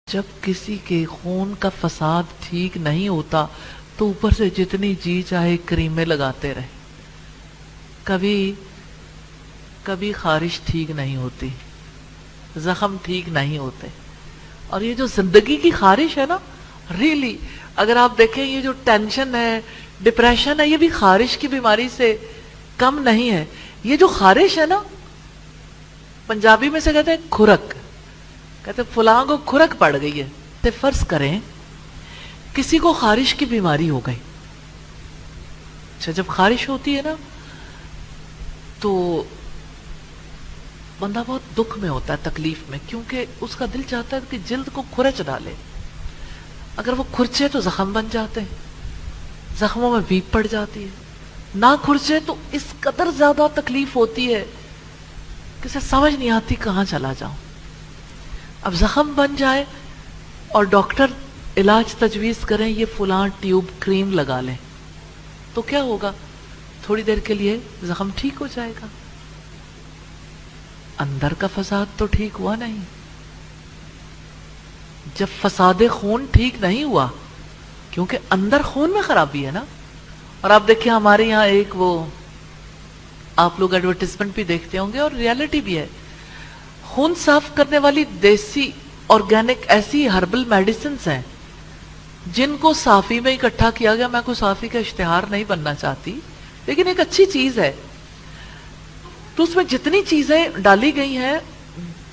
جب کسی کے خون کا فساد ٹھیک نہیں ہوتا تو اوپر سے جتنی جی چاہے کریمیں لگاتے رہے، کبھی خارش ٹھیک نہیں ہوتی، زخم ٹھیک نہیں ہوتے۔ اور یہ جو زندگی کی خارش ہے نا، ریلی اگر آپ دیکھیں یہ جو ٹینشن ہے، ڈپریشن ہے، یہ بھی خارش کی بیماری سے کم نہیں ہے۔ یہ جو خارش ہے نا، پنجابی میں سے کہتے ہیں کھرک، کہتے ہیں فلاں کو کھرک پڑ گئی ہے۔ تو فرض کریں کسی کو خارش کی بیماری ہو گئی، اچھا جب خارش ہوتی ہے نا تو بندہ بہت دکھ میں ہوتا ہے، تکلیف میں، کیونکہ اس کا دل چاہتا ہے کہ جلد کو کھرچ ڈالے۔ اگر وہ کھرچے تو زخم بن جاتے ہیں، زخموں میں بیپ پڑ جاتی ہے، نہ کھرچے تو اس قدر زیادہ تکلیف ہوتی ہے کہ اسے سمجھ نہیں آتی کہاں چلا جاؤں۔ اب زخم بن جائے اور ڈاکٹر علاج تجویز کریں یہ فلاں ٹیوب کریم لگا لیں، تو کیا ہوگا؟ تھوڑی دیر کے لیے زخم ٹھیک ہو جائے گا، اندر کا فساد تو ٹھیک ہوا نہیں۔ جب فساد خون ٹھیک نہیں ہوا، کیونکہ اندر خون میں خرابی ہے نا۔ اور آپ دیکھیں ہمارے یہاں ایک وہ آپ لوگ ایڈورٹیزمنٹ بھی دیکھتے ہوں گے اور ریالٹی بھی ہے، خون صاف کرنے والی دیسی آرگینک ایسی ہربل میڈیسنز ہیں جن کو صافی میں اکٹھا کیا گیا۔ میں کوئی صافی کا اشتہار نہیں بننا چاہتی، لیکن ایک اچھی چیز ہے۔ تو اس میں جتنی چیزیں ڈالی گئی ہیں،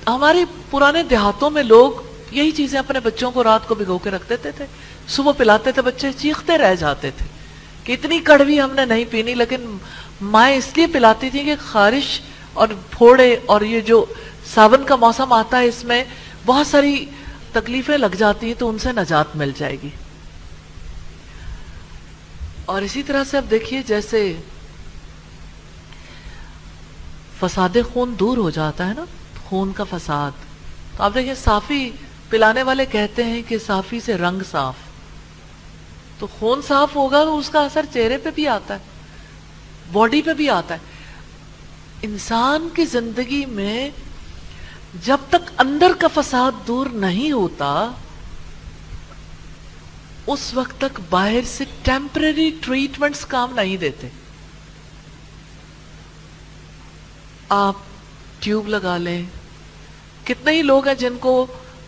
ہمارے پرانے دیہاتوں میں لوگ یہی چیزیں اپنے بچوں کو رات کو بھگو کے رکھ دیتے تھے، صبح پلاتے تھے، بچے چیختے رہ جاتے تھے کہ اتنی کڑوی ہم نے نہیں پینی، لیکن مائیں اس لیے پلاتی تھیں کہ خارش اور پھوڑے اور یہ جو ساون کا موسم آتا ہے اس میں بہت ساری تکلیفیں لگ جاتی ہیں تو ان سے نجات مل جائے گی۔ اور اسی طرح سے اب دیکھیے جیسے فساد خون دور ہو جاتا ہے نا، خون کا فساد، تو آپ دیکھیں صافی پلانے والے کہتے ہیں کہ صافی سے رنگ صاف، تو خون صاف ہوگا تو اس کا اثر چہرے پہ بھی آتا ہے، باڈی پہ بھی آتا ہے۔ انسان کی زندگی میں جب تک اندر کا فساد دور نہیں ہوتا اس وقت تک باہر سے ٹیمپرری ٹریٹمنٹس کام نہیں دیتے۔ آپ ٹیوب لگا لیں، کتنے ہی لوگ ہیں جن کو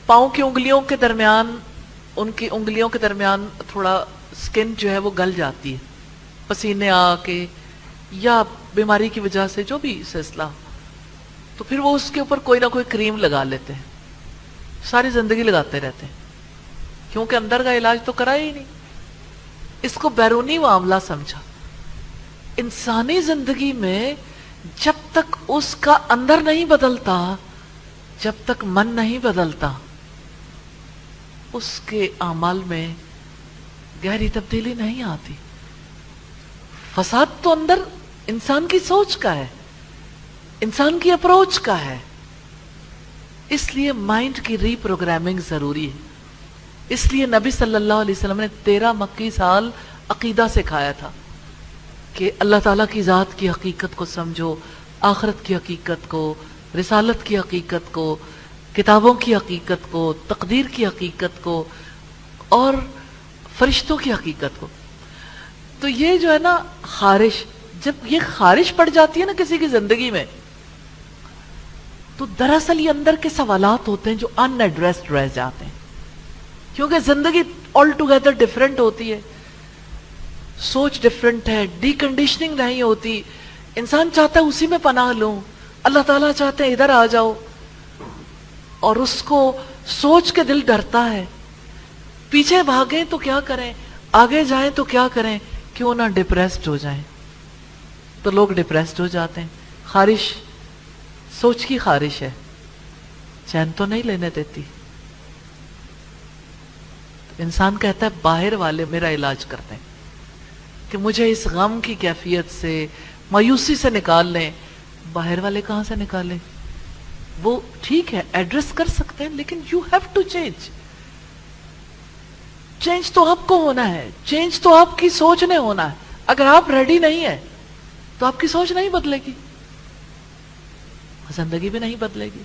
پاؤں کی انگلیوں کے درمیان، ان کی انگلیوں کے درمیان تھوڑا سکن جو ہے وہ گل جاتی ہے، پسینے آ کے یا بیماری کی وجہ سے جو بھی سلسلہ، تو پھر وہ اس کے اوپر کوئی نہ کوئی کریم لگا لیتے ہیں، ساری زندگی لگاتے رہتے ہیں، کیونکہ اندر کا علاج تو کرا ہی نہیں، اس کو بیرونی معاملہ سمجھا۔ انسانی زندگی میں جب تک اس کا اندر نہیں بدلتا، جب تک من نہیں بدلتا، اس کے اعمال میں گہری تبدیلی نہیں آتی۔ فساد تو اندر انسان کی سوچ کا ہے، انسان کی اپروچ کا ہے، اس لیے مائنڈ کی ری پروگرامنگ ضروری ہے۔ اس لیے نبی صلی اللہ علیہ وسلم نے 13 مکی سال عقیدہ سکھایا تھا کہ اللہ تعالیٰ کی ذات کی حقیقت کو سمجھو، آخرت کی حقیقت کو، رسالت کی حقیقت کو، کتابوں کی حقیقت کو، تقدیر کی حقیقت کو اور فرشتوں کی حقیقت کو۔ تو یہ جو ہے نا خارش، جب یہ خارش پڑ جاتی ہے نا کسی کی زندگی میں، تو دراصل یہ اندر کے سوالات ہوتے ہیں جو ان ایڈریسڈ رہ جاتے ہیں، کیونکہ زندگی آل ٹوگیدر ڈیفرنٹ ہوتی ہے، سوچ ڈیفرنٹ ہے، ڈی کنڈیشننگ نہیں ہوتی۔ انسان چاہتا ہے اسی میں پناہ لوں، اللہ تعالیٰ چاہتے ہیں ادھر آ جاؤ، اور اس کو سوچ کے دل ڈرتا ہے، پیچھے بھاگیں تو کیا کریں، آگے جائیں تو کیا کریں، کیوں نہ ڈپریسڈ ہو جائیں، تو لوگ ڈپریسڈ ہو جاتے ہیں۔ خارش سوچ کی خارش ہے، چین تو نہیں لینے دیتی۔ انسان کہتا ہے باہر والے میرا علاج کرتے ہیں کہ مجھے اس غم کی کیفیت سے، مایوسی سے نکال لیں۔ باہر والے کہاں سے نکالیں؟ وہ ٹھیک ہے ایڈریس کر سکتے ہیں، لیکن you have to change. Change تو آپ کو ہونا ہے، چینج تو آپ کی سوچ نے ہونا ہے۔ اگر آپ ریڈی نہیں ہیں تو آپ کی سوچ نہیں بدلے گی، زندگی بھی نہیں بدلے گی۔